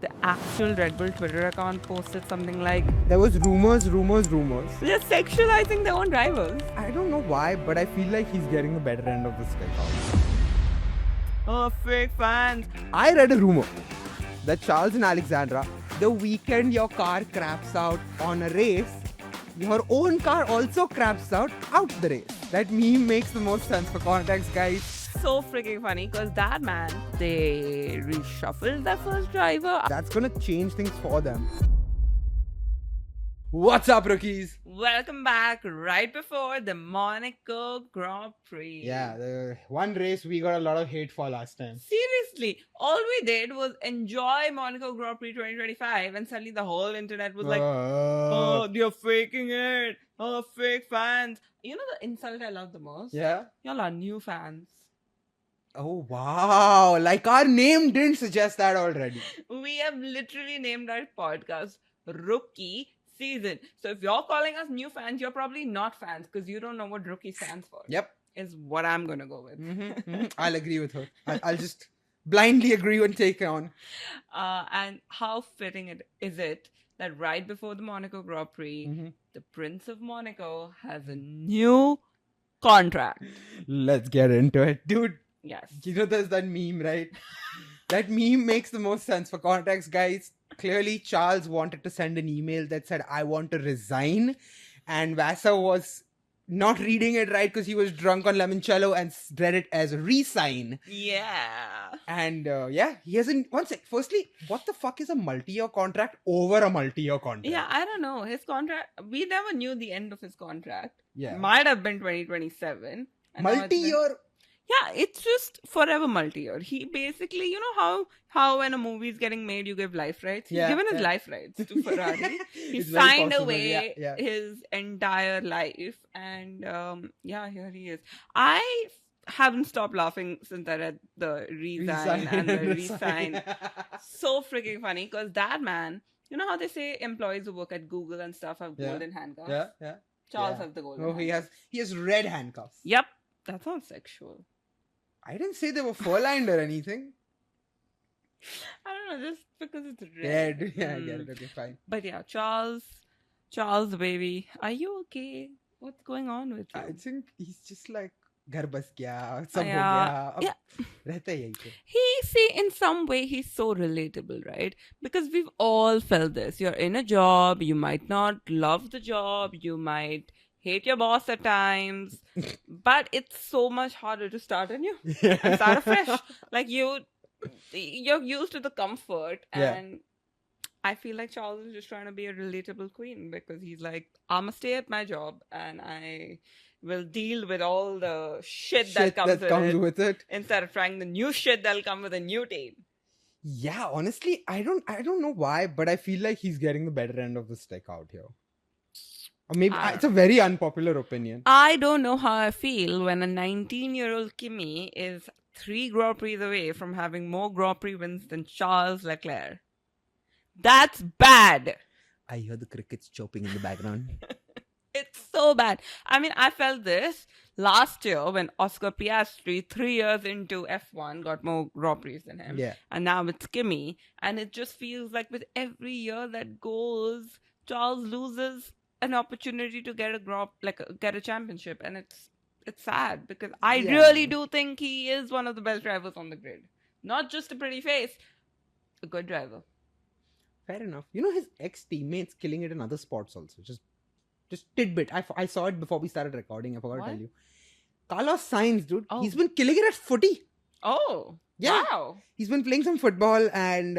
The actual Red Bull Twitter account posted something like, There was rumors. they're sexualizing their own drivers. I don't know why, but I feel like he's getting the better end of the stick out. Oh, fake fans. I read a rumor that Charles and Alexandra, the weekend your car craps out on a race, your own car also craps out the race. That meme makes the most sense for context, guys. So freaking funny because that man, they reshuffled their first driver. That's gonna change things for them. What's up, rookies? Welcome back right before the Monaco Grand Prix. Yeah, the one race we got a lot of hate for last time. Seriously, all we did was enjoy Monaco Grand Prix 2025 and suddenly the whole internet was like, oh, you're faking it. Oh, fake fans. You know the insult I love the most? Yeah. Y'all are new fans. Oh, wow. Like our name didn't suggest that already. We have literally named our podcast Rookie Season. So if you're calling us new fans, you're probably not fans because you don't know what rookie stands for. Yep. Is what I'm going to go with. I'll agree with her. I'll just blindly agree and take on. And how fitting is it that right before the Monaco Grand Prix, the Prince of Monaco has a new contract. Let's get into it. Dude, Yes. you know there's that meme, right? That meme makes the most sense for context, guys. Clearly, Charles wanted to send an email that said, I want to resign. And Vasa was not reading it right because he was drunk on limoncello and read it as resign. Yeah. And he hasn't. One sec. Firstly, what the fuck is a multi-year contract over a multi-year contract? Yeah, I don't know. His contract, we never knew the end of his contract. Yeah. Might have been 2027. And now it's been- Multi-year. Yeah, it's just forever multi-year. He basically, you know how when a movie is getting made, you give life rights? He's given his life rights to Ferrari. He It's very signed possible, away yeah. his entire life. And here he is. I haven't stopped laughing since I read the resign and the resign. So freaking funny because that man, you know how they say employees who work at Google and stuff have golden handcuffs? Yeah. Charles has the golden Oh, handcuffs. he has red handcuffs. Yep. That sounds sexual. I didn't say they were fur-lined or anything. I don't know, just because it's red. Red. Yeah, I get it. Okay, fine. But yeah, Charles, baby, are you okay? What's going on with you? I think he's just like, घर बस गया, सब हो Yeah. गया. अब रहता है यहीं पे. In some way, he's so relatable, right? Because we've all felt this. You're in a job, you might not love the job, you might hate your boss at times, but it's so much harder to start anew and start afresh. Like you're used to the comfort, and I feel like Charles is just trying to be a relatable queen because he's like, I'ma stay at my job and I will deal with all the shit that comes with it instead of trying the new shit that'll come with a new team. Yeah, honestly, I don't know why, but I feel like he's getting the better end of the stick out here. Or maybe it's a very unpopular opinion. I don't know how I feel when a 19-year-old Kimi is 3 Grand Prix away from having more Grand Prix wins than Charles Leclerc. That's bad. I hear the crickets chirping in the background. It's so bad. I mean, I felt this last year when Oscar Piastri, 3 years into F1, got more Grand Prix than him. Yeah. And now it's Kimi. And it just feels like with every year that goes, Charles loses an opportunity to get get a championship, and it's sad because I really do think he is one of the best drivers on the grid. Not just a pretty face, a good driver. Fair enough. You know his ex-teammates killing it in other sports also. Just tidbit. I saw it before we started recording. I forgot to tell you. Carlos Sainz, dude. Oh. He's been killing it at footy. Oh, Yeah. wow. He's been playing some football, and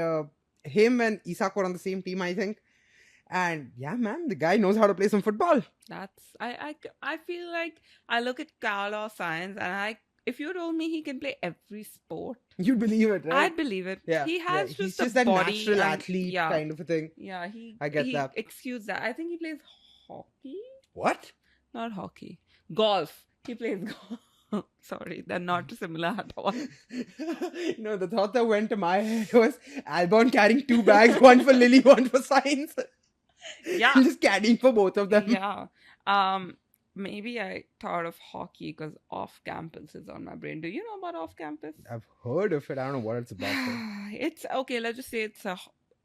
him and Isak were on the same team, I think. And yeah, man, the guy knows how to play some football. I feel like I look at Carlos Sainz and if you told me he can play every sport, You'd believe it, right? I'd believe it. Yeah, He has he's just just a that body natural and- athlete yeah. kind of a thing. Yeah, I get that. Excuse that. I think he plays hockey. What? Not hockey. Golf. He plays golf. Sorry, they're not similar at all. The thought that went to my head was Albon carrying 2 bags, one for Lily, one for Science. Yeah. Just carrying for both of them. Yeah. Maybe I thought of hockey because off-campus is on my brain. Do you know about off-campus? I've heard of it. I don't know what it's about. Though. It's okay. Let's just say it's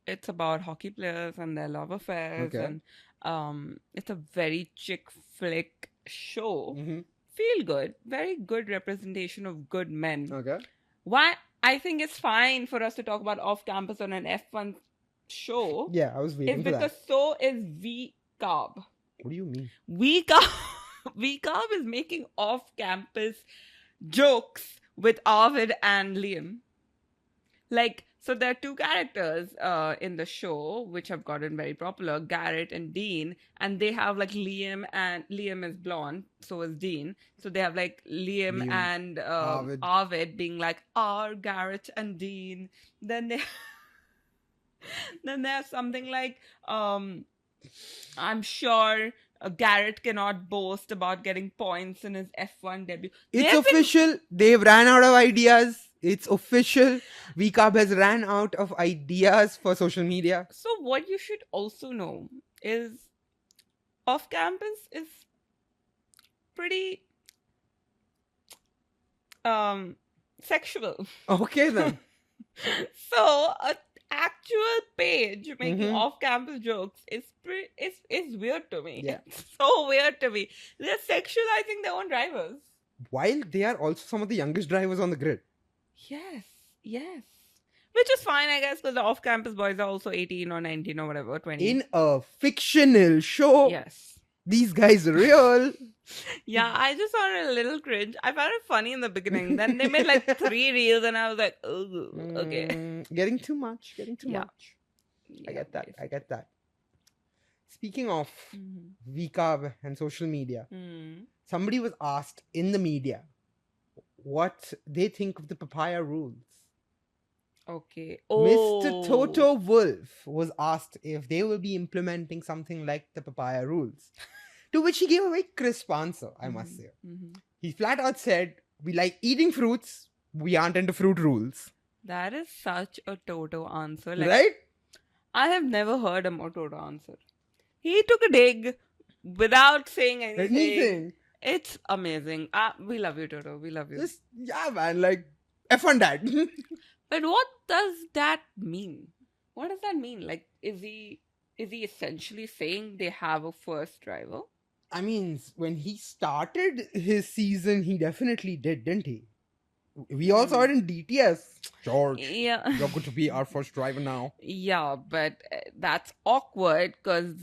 It's about hockey players and their love affairs, Okay. and it's a very chick flick show. Mm-hmm. Feel good, very good representation of good men. Okay. Why I think it's fine for us to talk about off campus on an F1 show Yeah, I was is waiting for because that. so is V Carb. What do you mean? V Carb V Carb is making off campus jokes with Arvid and Liam. Like, so there are two characters in the show which have gotten very popular, Garrett and Dean, and they have like Liam is blonde, so is Dean. So they have like Liam Liam, and Arvid. Arvid being like our Garrett and Dean. Then they then there's something like I'm sure Garrett cannot boast about getting points in his F1 debut. It's They've been official. They've ran out of ideas. It's official. VCAB has ran out of ideas for social media. So what you should also know is off campus is pretty sexual. Okay then. So a actual page making Mhm. off campus jokes is weird to me. Yeah. It's so weird to me. They're sexualizing their own drivers. While they are also some of the youngest drivers on the grid. Yes. Which is fine, I guess, because the off campus boys are also 18 or 19 or whatever, 20. In a fictional show, Yes. these guys are real. Yeah, I just found it a little cringe. I found it funny in the beginning. Then they made like 3 reels and I was like, oh, okay. Getting too much. Yeah. Much. I get that. Speaking of Mm-hmm. VCAB and social media, somebody was asked in the media what they think of the papaya rules. Okay. Mr. Toto Wolff was asked if they will be implementing something like the papaya rules. To which he gave a very crisp answer, I must say. Mm-hmm. He flat out said, we like eating fruits, we aren't into fruit rules. That is such a Toto answer. Like, Right? I have never heard a more Toto answer. He took a dig without saying anything. It's amazing. We love you, Toto. We love you. Just, yeah, man, like, F on that. But what does that mean? What does that mean? Like, is he essentially saying they have a first driver? I mean, when he started his season, he definitely did, didn't he? We all saw it in DTS. George, Yeah. you're going to be our first driver now. Yeah, but that's awkward because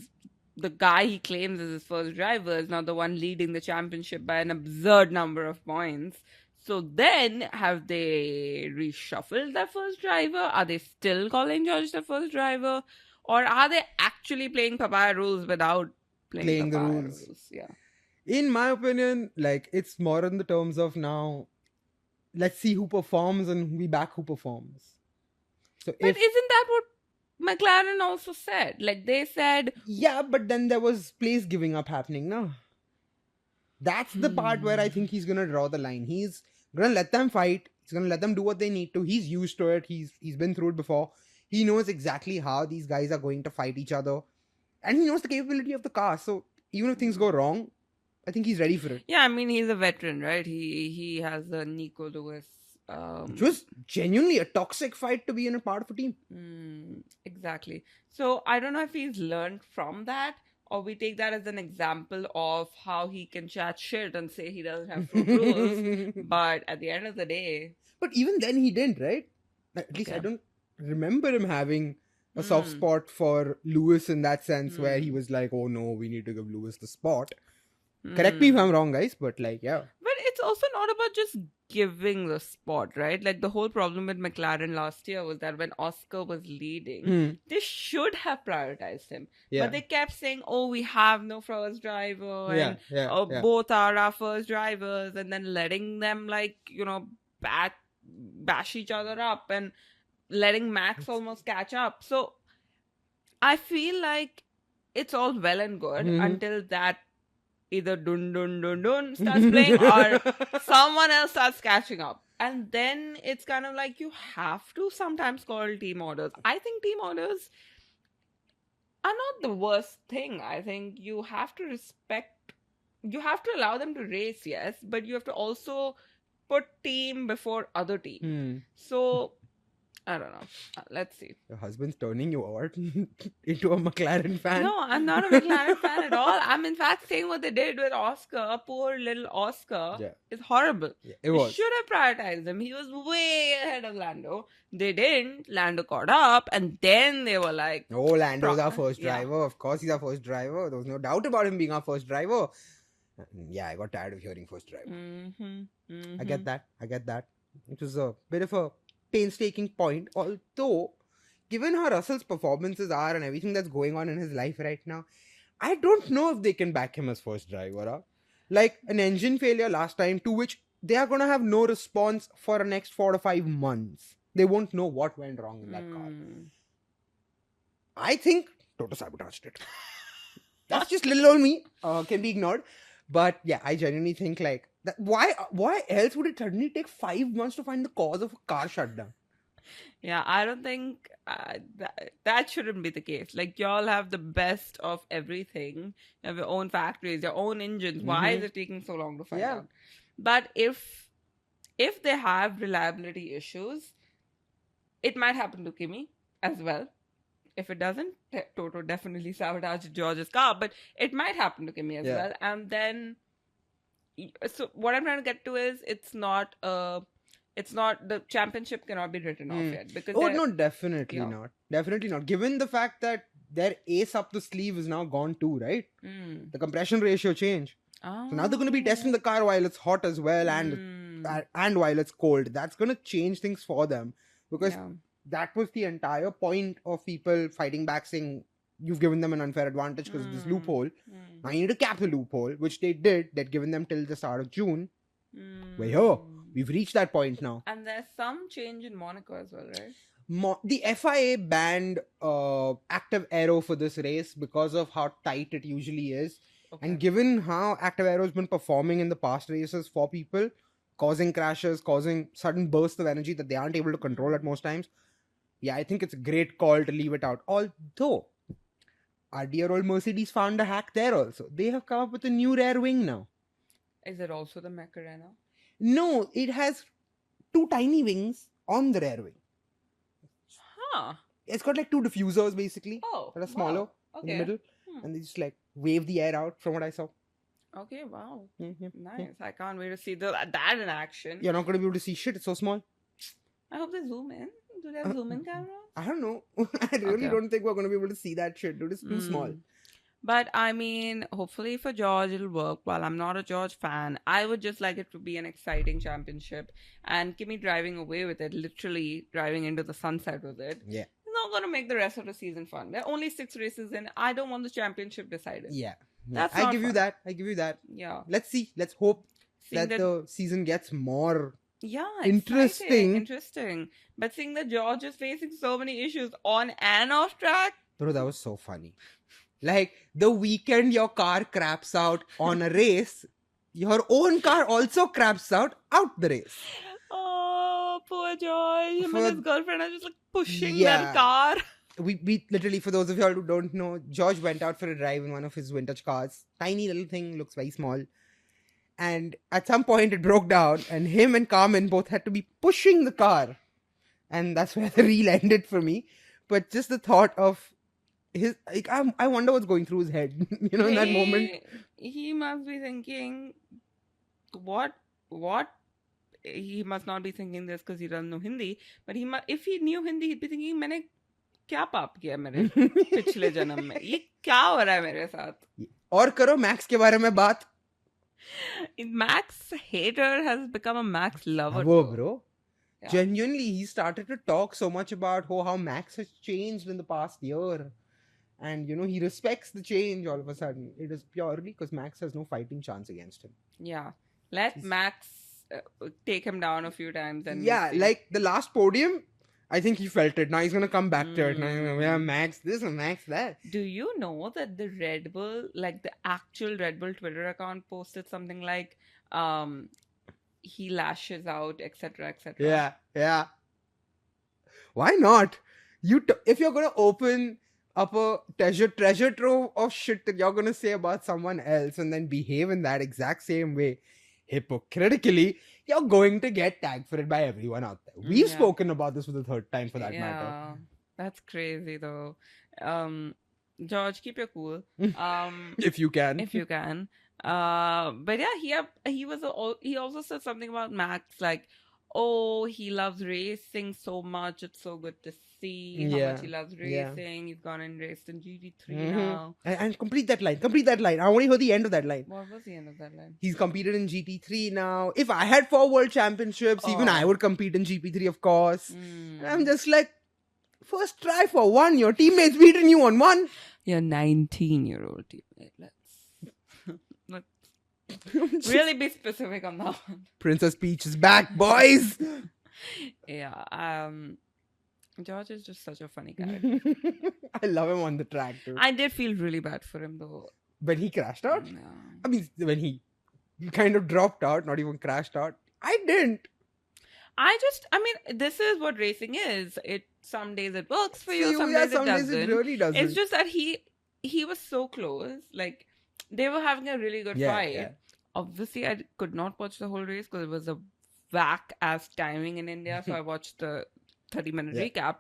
the guy he claims is his first driver is not the one leading the championship by an absurd number of points. So then, have they reshuffled their first driver? Are they still calling George the first driver? Or are they actually playing papaya rules without playing the papaya rules? Yeah. In my opinion, like, it's more in the terms of now, let's see who performs and we back who performs. So But isn't that what McLaren also said? Like, they said... Yeah, but then there was place giving up happening, no? That's the part where I think he's going to draw the line. He's going to let them fight. He's going to let them do what they need to. He's used to it. He's been through it before. He knows exactly how these guys are going to fight each other. And he knows the capability of the car. So even if things go wrong, I think he's ready for it. Yeah, I mean, he's a veteran, right? He has a Nico Lewis. It was genuinely a toxic fight to be in a part of a team. Exactly. So I don't know if he's learned from that, or we take that as an example of how he can chat shit and say he doesn't have fruit rules. But at the end of the day... But even then he didn't, right? At least I don't remember him having a soft spot for Lewis in that sense, where he was like, oh no, we need to give Lewis the spot. Correct me if I'm wrong, guys, but like, yeah. But it's also not about just giving the spot, right? Like, the whole problem with McLaren last year was that when Oscar was leading, they should have prioritized him. Yeah. But they kept saying, oh, we have no first driver, and yeah. both are our first drivers, and then letting them, like, you know, bash each other up and letting Max almost catch up. So I feel like it's all well and good until that either dun dun dun dun starts playing or someone else starts catching up. And then it's kind of like you have to sometimes call team orders. I think team orders are not the worst thing. I think you have to allow them to race, yes, but you have to also put team before other team. So I don't know. Let's see. Your husband's turning you out into a McLaren fan. No, I'm not a McLaren fan at all. I'm in fact saying what they did with Oscar, poor little Oscar, Yeah. is horrible. Yeah, it They was. should have prioritized him. He was way ahead of Lando. They didn't. Lando caught up, and then they were like, Oh, Lando's our Pro- first yeah. driver. Of course, he's our first driver. There was no doubt about him being our first driver. Yeah, I got tired of hearing first driver. I get that. It was a bit of a painstaking point. Although, given how Russell's performances are and everything that's going on in his life right now, I don't know if they can back him as first driver. Huh? Like an engine failure last time, to which they are going to have no response for the next 4 to 5 months. They won't know what went wrong in that car. I think Toto sabotaged it. That's just little old me. Can be ignored. But yeah, I genuinely think like that. Why else would it suddenly take 5 months to find the cause of a car shutdown? Yeah, I don't think that shouldn't be the case. Like, y'all have the best of everything. You have your own factories, your own engines. Why is it taking so long to find out? But if they have reliability issues, it might happen to Kimi as well. If it doesn't, Toto definitely sabotaged George's car, but it might happen to Kimi as well. And then, so what I'm trying to get to is it's not the championship cannot be written off yet, because no, definitely not. Given the fact that their ace up the sleeve is now gone too, right? The compression ratio change. So now they're going to be testing the car while it's hot as well, and while it's cold. That's going to change things for them, because that was the entire point of people fighting back, saying you've given them an unfair advantage because of this loophole. Now you need to cap the loophole, which they did. They'd given them till the start of June. We're here. We've reached that point now. And there's some change in Monaco as well, right? The FIA banned active aero for this race because of how tight it usually is. Okay. And given how active aero has been performing in the past races for people, causing crashes, causing sudden bursts of energy that they aren't able to control at most times, yeah, I think it's a great call to leave it out. Although, our dear old Mercedes found a hack there also. They have come up with a new rear wing now. Is it also the Macarena? No, it has 2 tiny wings on the rear wing. Huh. It's got like 2 diffusers basically. Oh. That are smaller in the middle. And they just like wave the air out from what I saw. Okay, wow. Nice. I can't wait to see that in action. You're not going to be able to see shit. It's so small. I hope they zoom in. Do they have zoom in cameras? I don't know. I really don't think we're going to be able to see that shit. Dude, it's too small. But I mean, hopefully for George it'll work. While I'm not a George fan, I would just like it to be an exciting championship. And Kimi driving away with it, literally driving into the sunset with it. Yeah. It's not going to make the rest of the season fun. There are only 6 races in. I don't want the championship decided. Yeah. That's I give you that. Yeah. Let's see. Let's hope that the season gets more interesting. But seeing that George is facing so many issues on and off track. Bro, that was so funny. Like, the weekend your car craps out on a race, your own car also craps out the race. Oh, poor George. Him and his girlfriend are just like pushing their car. We literally, for those of y'all who don't know, George went out for a drive in one of his vintage cars. Tiny little thing, looks very small. And at some point it broke down, and him and Carmen both had to be pushing the car. And that's where the reel ended for me. But just the thought of his, like, I wonder what's going through his head, in that moment. He must be thinking, what? He must not be thinking this because he doesn't know Hindi. But if he knew Hindi, he'd be thinking, मैंने क्या पाप किया मेरे पिछले जन्म में? ये क्या हो रहा है मेरे साथ? और करो Max के बारे में बात. Max hater has become a Max lover. Whoa, bro. Yeah. Genuinely, he started to talk so much about how Max has changed in the past year. And, he respects the change all of a sudden. It is purely because Max has no fighting chance against him. Yeah. Let Max take him down a few times. And like the last podium, I think he felt it. Now he's going to come back to it. Now, Max this and Max that. Do you know that the Red Bull, like the actual Red Bull Twitter account posted something like, he lashes out, etc., etc. Yeah. Why not? If you're going to open up a treasure trove of shit that you're going to say about someone else and then behave in that exact same way, hypocritically, you're going to get tagged for it by everyone out there. We've Yeah. spoken about this for the third time, for that matter. Yeah, that's crazy though. George, keep your cool. If you can. If you can. But yeah, he also said something about Max, like, oh, he loves racing so much. It's so good to see how much he loves racing. He's gone and raced in GT3 now. And complete that line. Complete that line. I want to hear the end of that line. What was the end of that line? He's competed in GT3 now. If I had 4 world championships, even I would compete in GP3, of course. And I'm just like, first try for one. Your teammates beating you on one. Your 19-year-old teammate. Let's really be specific on that one. Princess Peach is back, boys. Yeah. George is just such a funny character. I love him on the track too. I did feel really bad for him though. When he crashed out? No. I mean, when he kind of dropped out, not even crashed out. I didn't. This is what racing is. Some days it works for you, some yeah, days it doesn't. It really doesn't. It's just that he was so close. Like, they were having a really good fight. Yeah. Obviously, I could not watch the whole race because it was a whack-ass timing in India. So I watched the 30-minute recap.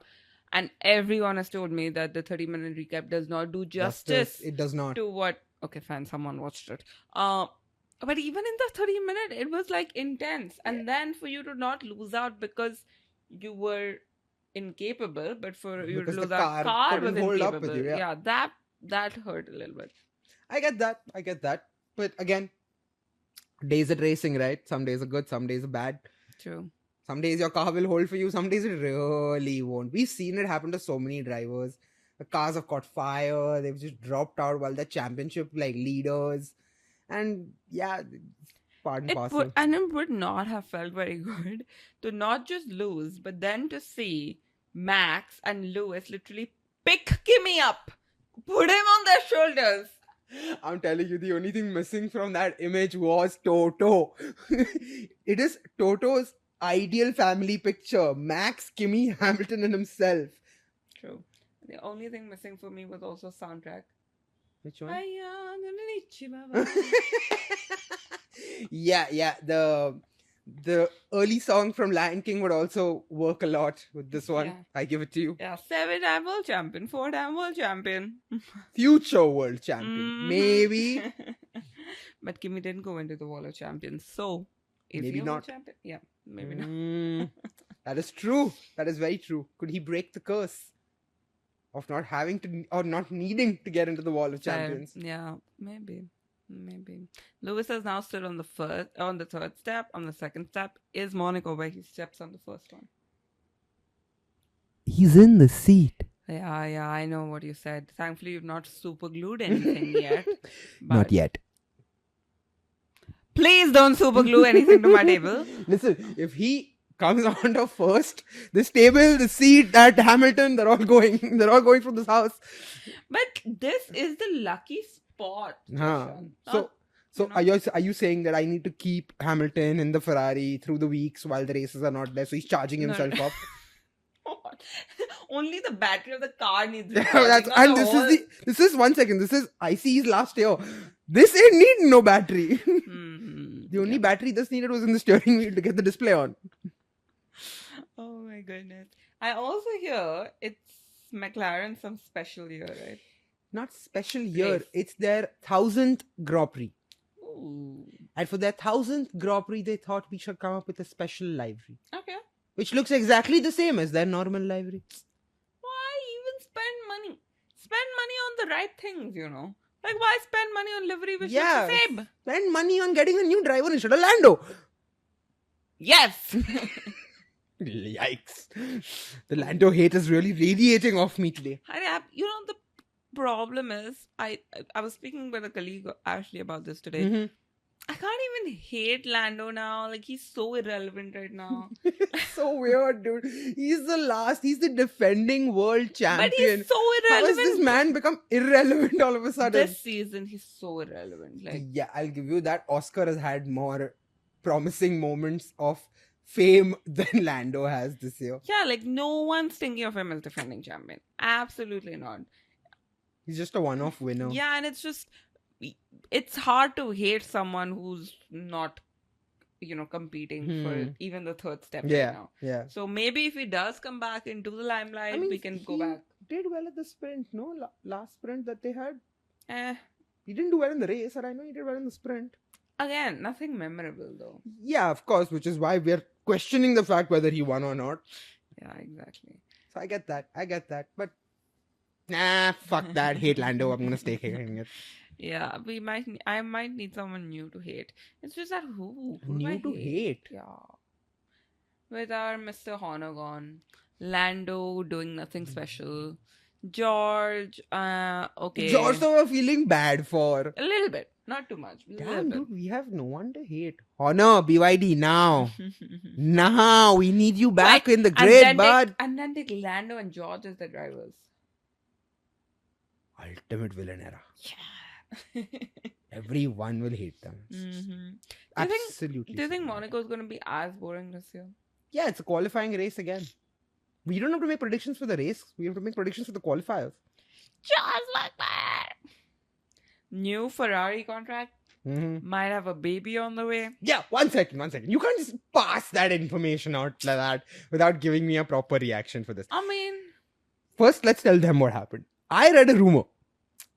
And everyone has told me that the 30-minute recap does not do justice. It does not. To what... Okay, fine, someone watched it. But even in the 30-minute, it was like intense. And then for you to not lose out because you were incapable, but for you to lose out, car was incapable. Yeah, that hurt a little bit. I get that. But again, days at racing, right? Some days are good, some days are bad. True. Some days your car will hold for you, some days it really won't. We've seen it happen to so many drivers. The cars have caught fire, they've just dropped out while they're championship leaders. And yeah, parcel. And it would not have felt very good to not just lose, but then to see Max and Lewis literally pick Kimi up, put him on their shoulders. I'm telling you, the only thing missing from that image was Toto. It is Toto's ideal family picture. Max, Kimi, Hamilton and himself. True. The only thing missing for me was also soundtrack. Which one? Yeah. The early song from Lion King would also work a lot with this one. Yeah. I give it to you. Yeah, 7-time world champion, 4-time world champion. Future world champion. Maybe. But Kimi didn't go into the Wall of Champions. So, is maybe he a not. world champion? Yeah, maybe not. That is true. That is very true. Could he break the curse of not having to or not needing to get into the Wall of Champions? Yeah, maybe. Lewis is now still on the third step. On the second step is Monaco, where he steps on the first one. He's in the seat. Yeah, I know what you said. Thankfully, you've not super glued anything yet. Not yet. Please don't super glue anything to my table. Listen, if he comes onto first, this table, the seat, that Hamilton, they're all going from this house. But this is the lucky spot. So are you saying that I need to keep Hamilton in the Ferrari through the weeks while the races are not there, so he's charging himself up? Only the battery of the car needs this is 1 second. This is ICE's last year. This ain't needing no battery. The only battery this needed was in the steering wheel to get the display on. Oh my goodness. I also hear it's McLaren some special year, right? Not special year. It's their 1000th Grand Prix. Ooh. And for their 1000th Grand Prix, they thought we should come up with a special livery. Okay. Which looks exactly the same as their normal livery. Why even spend money? Spend money on the right things, you know. Like, why spend money on livery which looks the same? Spend money on getting a new driver instead of Lando. Yes. Yikes. The Lando hate is really radiating off me today. You know, the problem is, I was speaking with a colleague, Ashley, about this today. Mm-hmm. I can't even hate Lando now. Like, he's so irrelevant right now. So weird, dude. He's the defending world champion. But he's so irrelevant. How has this man become irrelevant all of a sudden? This season, he's so irrelevant. Like, yeah, I'll give you that. Oscar has had more promising moments of fame than Lando has this year. Yeah, like, no one's thinking of him as defending champion. Absolutely not. He's just a one-off winner. Yeah, and it's hard to hate someone who's not, competing for even the third step right Yeah, now. yeah. So maybe if he does come back into the limelight, we can go back. Did well at the sprint, no? Last sprint that they had. Eh, He didn't do well in the race, and I know he did well in the sprint. again, nothing memorable though. Yeah, of course, which is why we're questioning the fact whether he won or not. Yeah, exactly. So I get that. But nah, fuck that. Hate Lando. I'm gonna stay hating it. Yeah, I might need someone new to hate. It's just that who do New I to hate. Yeah. With our Mr. Honor gone, Lando doing nothing special, George, okay. George, though, we're feeling bad for. A little bit, not too much. Damn, dude, we have no one to hate. Honor, BYD, now. Now, we need you back in the grid, bud. And then take Lando and George as the drivers. Ultimate villain era. Yeah. Everyone will hate them. Absolutely. Do you think Monaco is going to be as boring this year? Yeah, it's a qualifying race again. We don't have to make predictions for the race. We have to make predictions for the qualifiers. Just like that. New Ferrari contract. Might have a baby on the way. Yeah, one second. You can't just pass that information out like that without giving me a proper reaction for this. I mean... First, let's tell them what happened. I read a rumor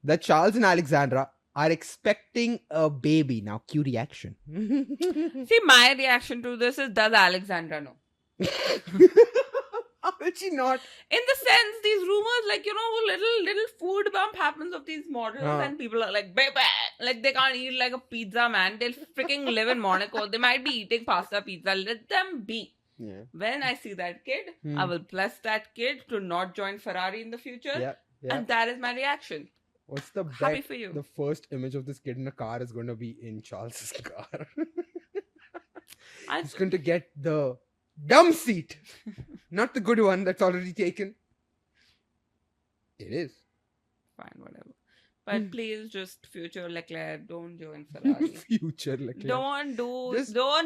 that Charles and Alexandra are expecting a baby. Now, cue reaction. See, my reaction to this is, does Alexandra know? How did she not? In the sense, these rumors, little food bump happens of these models and people are like, baby, like they can't eat like a pizza, man. They'll freaking live in Monaco. They might be eating pasta pizza. Let them be. Yeah. When I see that kid, I will bless that kid to not join Ferrari in the future. Yeah. And that is my reaction. What's the Happy for you. The first image of this kid in a car is going to be in Charles's car. He's going to get the dumb seat. Not the good one that's already taken. It is. Fine, whatever. But please, just future Leclerc, don't join Ferrari. Future Leclerc. Don't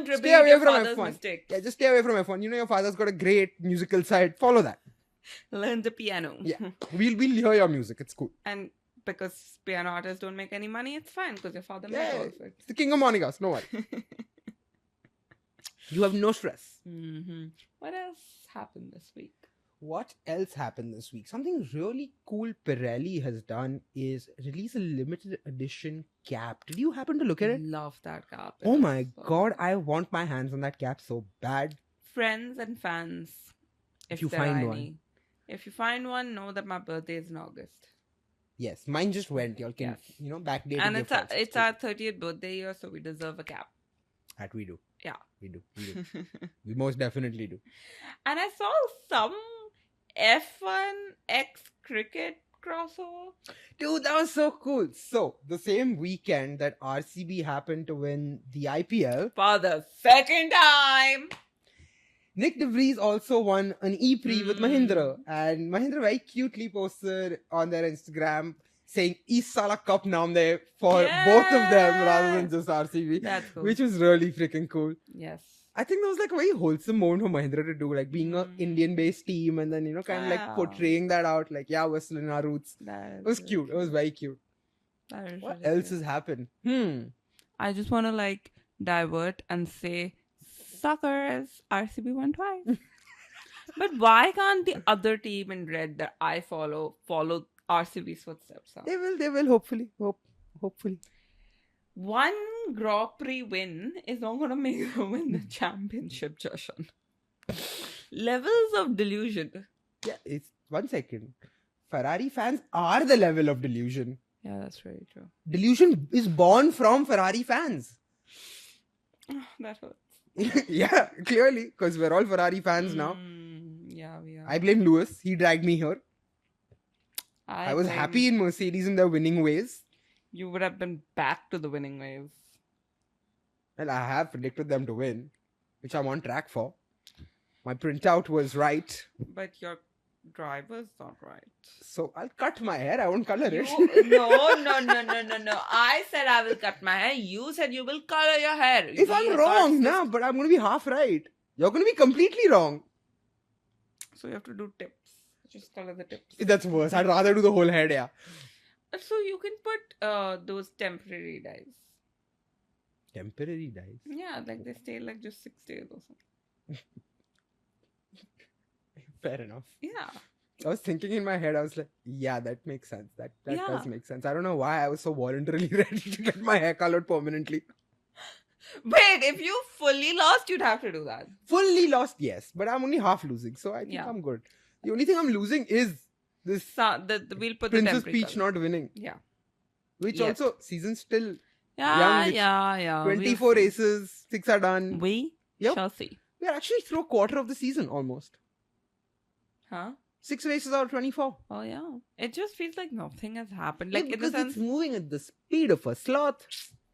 repeat stay away your from father's F1. mistake. Yeah, just stay away from F1. You know your father's got a great musical side. Follow that. Learn the piano. Yeah. We'll hear your music. It's cool. And because piano artists don't make any money, it's fine because your father made all of it. It's the king of Monagas. No worry. You have no stress. What else happened this week? What else happened this week? Something really cool Pirelli has done is release a limited edition cap. Did you happen to look at it? Love that cap. Oh my god, I want my hands on that cap so bad. Friends and fans, if you find one. If you find one, know that my birthday is in August. Yes, mine just went. Y'all can, backdate it. And it's our 30th birthday year, so we deserve a cap. That we do. Yeah. We do. We most definitely do. And I saw some F1 X cricket crossover. Dude, that was so cool. So, the same weekend that RCB happened to win the IPL. For the second time. Nick De Vries also won an E-Prix with Mahindra. And Mahindra very cutely posted on their Instagram saying East Sala Cup naam de for both of them rather than just RCB. That's cool. Which was really freaking cool. Yes. I think that was like a very wholesome moment for Mahindra to do, like being an Indian-based team and then, kind of like portraying that out, like, yeah, we're still in our roots. It was cute. It was very cute. What else has happened? I just want to divert and say, suckers, RCB won twice. But why can't the other team in red that I follow RCB's footsteps? Huh? They will, hopefully. Hopefully. One Grand Prix win is not going to make them win the championship, Joshan. Levels of delusion. Yeah, it's 1 second. Ferrari fans are the level of delusion. Yeah, that's very true. Delusion is born from Ferrari fans. That hurts. Yeah, clearly, because we're all Ferrari fans now. Yeah, we are. I blame Lewis. He dragged me here. I was happy in Mercedes in their winning ways. You would have been back to the winning ways. Well, I have predicted them to win, which I'm on track for. My printout was right. But your driver's not right. So I'll cut my hair. I won't color it. No. I said I will cut my hair. You said you will color your hair. If I'm wrong, but I'm going to be half right. You're going to be completely wrong. So you have to do tips. Just color the tips. That's worse. I'd rather do the whole head, yeah. So you can put those temporary dyes. Temporary dies. Yeah, like they stay like just 6 days or something. Fair enough. Yeah. I was thinking in my head, I was like, yeah, that makes sense. That Yeah. does make sense. I don't know why I was so voluntarily ready to get my hair colored permanently. Wait, if you fully lost, you'd have to do that. Fully lost, yes. But I'm only half losing. So I think Yeah. I'm good. The only thing I'm losing is this So we'll put Princess the temporary Peach color. not winning. Yeah. Which Yet. also, season's still Yeah, young. yeah. 24 we'll see. races, 6 are done. We Yep. shall see. We're actually through a quarter of the season almost. Huh? 6 races out of 24. Oh, yeah. It just feels like nothing has happened. Like, Yeah, in the because sense, it's moving at the speed of a sloth.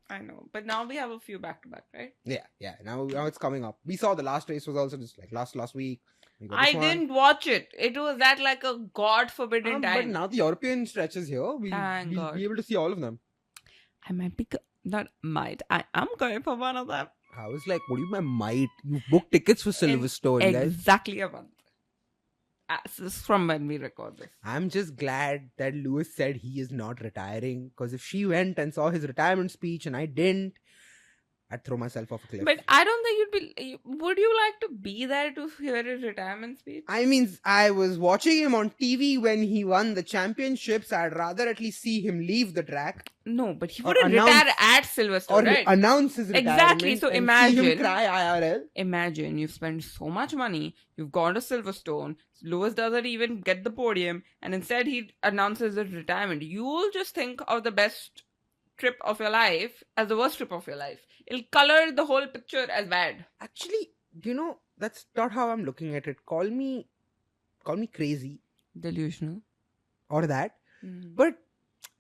I know. But now we have a few back to back, right? Yeah. Now it's coming up. We saw the last race was also just like last week. We got I this one. didn't watch it. It was at like a god forbidden But time. now the European stretches here. Thank We'll God. be able to see all of them. I might be. I am going for one of them. I was like, what do you mean might? You booked tickets for Silverstone, guys. Exactly a month. This is from when we record this. I'm just glad that Lewis said he is not retiring. Because if she went and saw his retirement speech and I didn't, I'd throw myself off a cliff. But I don't think you'd be. Would you like to be there to hear his retirement speech? I mean, I was watching him on TV when he won the championships. I'd rather at least see him leave the track. No, but he Or wouldn't announce- retire at Silverstone, Or right? announce his retirement. Exactly, so and see imagine- him cry IRL. Imagine you've spent so much money, you've gone to Silverstone, Lewis doesn't even get the podium, and instead he announces his retirement. You'll just think of the best trip of your life as the worst trip of your life. It'll color the whole picture as bad. Actually, that's not how I'm looking at it. Call me crazy Delusional. or that. But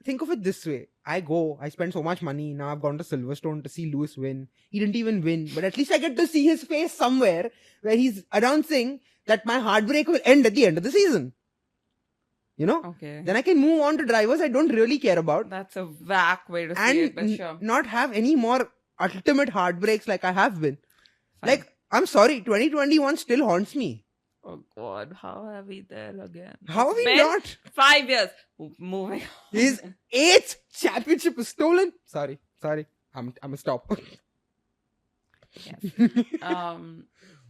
think of it this way. I spend so much money. Now I've gone to Silverstone to see Lewis win. He didn't even win. But at least I get to see his face somewhere where he's announcing that my heartbreak will end at the end of the season. Okay. Then I can move on to drivers I don't really care about. That's a vague way to say it, but And sure. not have any more ultimate heartbreaks like I have been. Fine. Like, I'm sorry, 2021 still haunts me. Oh God, how are we there again? How are we It's been not? 5 years. Moving on. His 8th championship is stolen. Sorry. I'm gonna stop. Yes.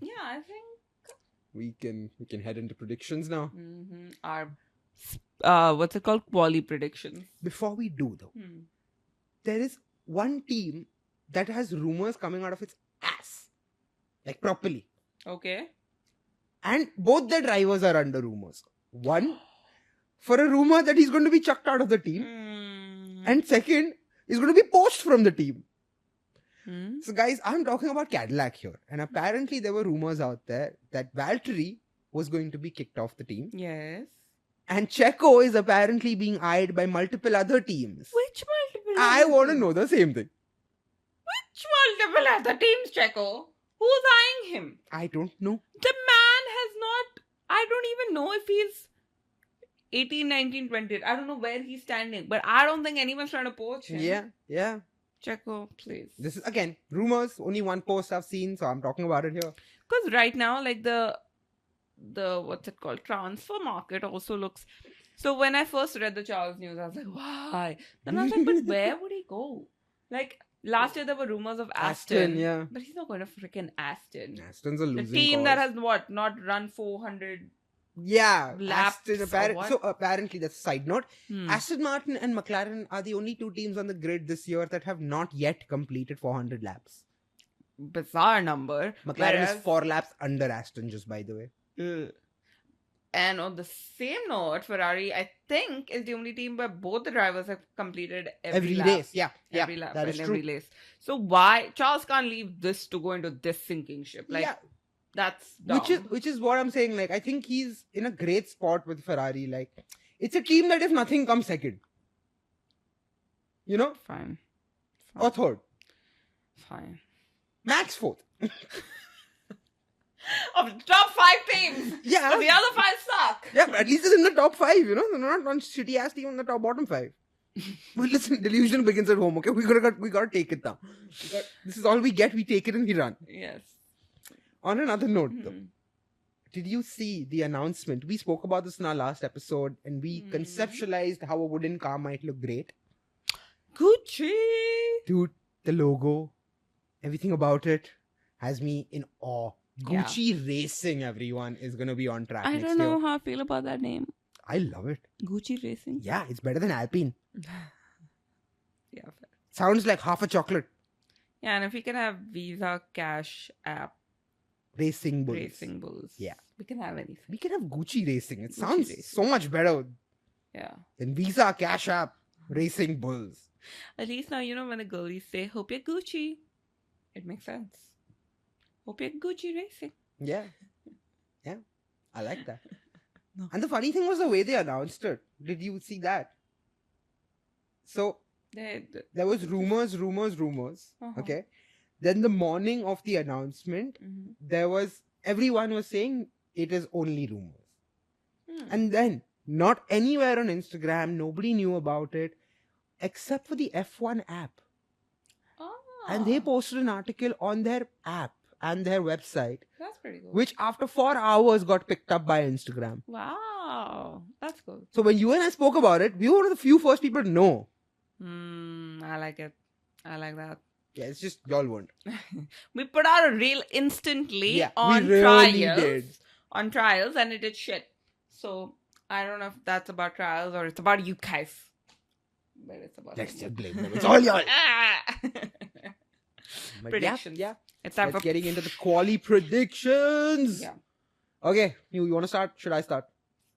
Yeah, I think we can head into predictions now. our what's it called? Quali predictions. Before we do though, there is one team that has rumors coming out of its ass. Like properly. Okay. And both the drivers are under rumors. One, for a rumor that he's going to be chucked out of the team. And second, he's going to be poached from the team. So guys, I'm talking about Cadillac here. And apparently there were rumors out there that Valtteri was going to be kicked off the team. Yes. And Checo is apparently being eyed by multiple other teams. Which multiple? I want to know the same thing. Which multiple other teams, Checo? Who's eyeing him? I don't know. The man has not. I don't even know if he's 18, 19, 20. I don't know where he's standing. But I don't think anyone's trying to poach him. Yeah. Checo, please. This is, again, rumors. Only one post I've seen, so I'm talking about it here. Because right now, like the what's it called? Transfer market also looks. So when I first read the Charles news, I was like, why? Then I was like, but where would he go? Like last year there were rumors of Aston. Yeah. But he's not going to freaking Aston. Aston's a The losing team cause. that has not run 400. Yeah, laps Aston, or what? so apparently that's a side note. Hmm. Aston Martin and McLaren are the only two teams on the grid this year that have not yet completed 400 laps. Bizarre number. McLaren Whereas- is 4 laps under Aston, just by the way. And on the same note, Ferrari, I think, is the only team where both the drivers have completed every lap. race. Yeah, Every lap that and is every true. race. So why Charles can't leave this to go into this sinking ship? Like Yeah, that's dumb. which is what I'm saying. Like, I think he's in a great spot with Ferrari. Like, it's a team that if nothing comes second, Fine. or third, Fine. max fourth. Of the top 5 teams. Yeah, But the other 5 suck. yeah, but at least it's in the top 5. They're not one shitty ass team in the bottom 5. Well, listen, delusion begins at home. Okay, we gotta take it now. This is all we get. We take it and we run. Yes. On another note, though, did you see the announcement? We spoke about this in our last episode, and we conceptualized how a wooden car might look great. Gucci. Dude, the logo everything about it has me in awe. Yeah. Gucci Racing, everyone, is going to be on track I next don't know year. how I feel about that name. I love it. Gucci Racing. Yeah, it's better than Alpine. Yeah. Fair. Sounds like half a chocolate. Yeah, and if we can have Visa Cash App Racing Bulls. Racing Bulls. Yeah. We can have anything. We can have Gucci Racing. It Gucci sounds Racing. so much better Yeah. than Visa Cash App Racing Bulls. At least now, when the girlies say, hope you're Gucci, it makes sense. Hope you're Gucci Racing. Yeah. Yeah. I like that. No. And the funny thing was the way they announced it. Did you see that? So there was rumors. Uh-huh. Okay. Then the morning of the announcement, everyone was saying it is only rumors. And then not anywhere on Instagram, nobody knew about it except for the F1 app. And they posted an article on their app and their website, That's pretty cool. which after 4 hours got picked up by Instagram. Wow. That's cool. So when you and I spoke about it, we were one of the few first people to know. I like it. I like that. Yeah, it's just y'all won't. We put out a reel instantly Yeah, on we really trials. did. On trials, and it did shit. So I don't know if that's about trials or it's about you guys. But it's about Let's just blame them. It's all y'all. But Predictions. Yeah. It's time Let's for getting into the quali predictions. Yeah. Okay, you want to start? Should I start?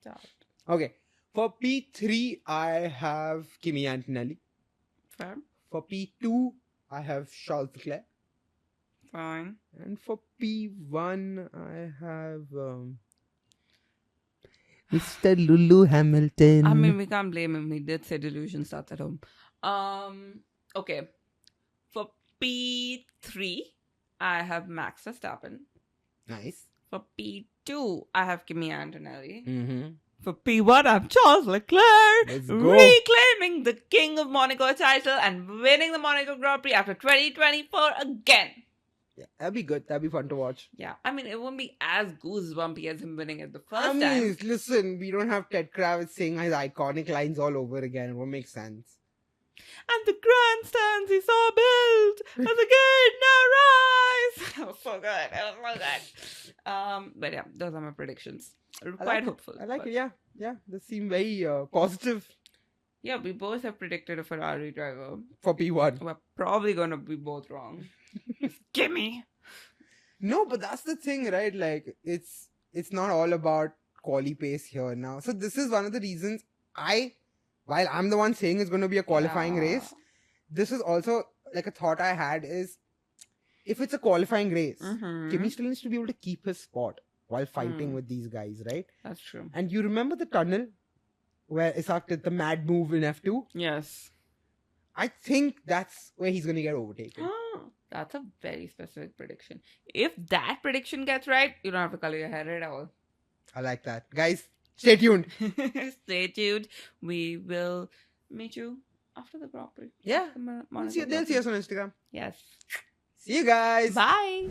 Start. Okay. For P3, I have Kimi Antonelli. Fair. For P2, I have Charles Leclerc. Fine. And for P1, I have Mr. Lulu Hamilton. I mean, we can't blame him. He did say delusion starts at home. Okay. For P3, I have Max Verstappen. Nice. For P2, I have Kimi Antonelli. Mm-hmm. For P1, I have Charles Leclerc. Let's go. Reclaiming the King of Monaco title and winning the Monaco Grand Prix after 2024 again. Yeah, that'd be good. That'd be fun to watch. Yeah, I mean, it won't be as goosebumpy as him winning it the first I mean, time. listen, we don't have Ted Kravitz saying his iconic lines all over again. It won't make sense. And the grandstands he saw built as a gate now rise. That was so good. It was so good. But yeah, those are my predictions. Quite hopeful. I like but- it. Yeah. They seem very positive Yeah, we both have predicted a Ferrari driver. for P1. We're probably going to be both wrong. Just gimme. No, but that's the thing, right? Like, it's not all about quali pace here now. So this is one of the reasons while I'm the one saying it's going to be a qualifying Yeah. race, this is also like a thought I had is, if it's a qualifying race, Mhm. Kimi still needs to be able to keep his spot while fighting Mm. with these guys, right? That's true. And you remember the tunnel where Isaac did the mad move in F2? Yes. I think that's where he's going to get overtaken. That's a very specific prediction. If that prediction gets right, you don't have to color your hair at all. I like that. Guys, stay tuned. Stay tuned. We will meet you after the Grand Prix. Yeah. After the Monaco They'll Grand see Prix. us on Instagram. Yes. See you guys. Bye.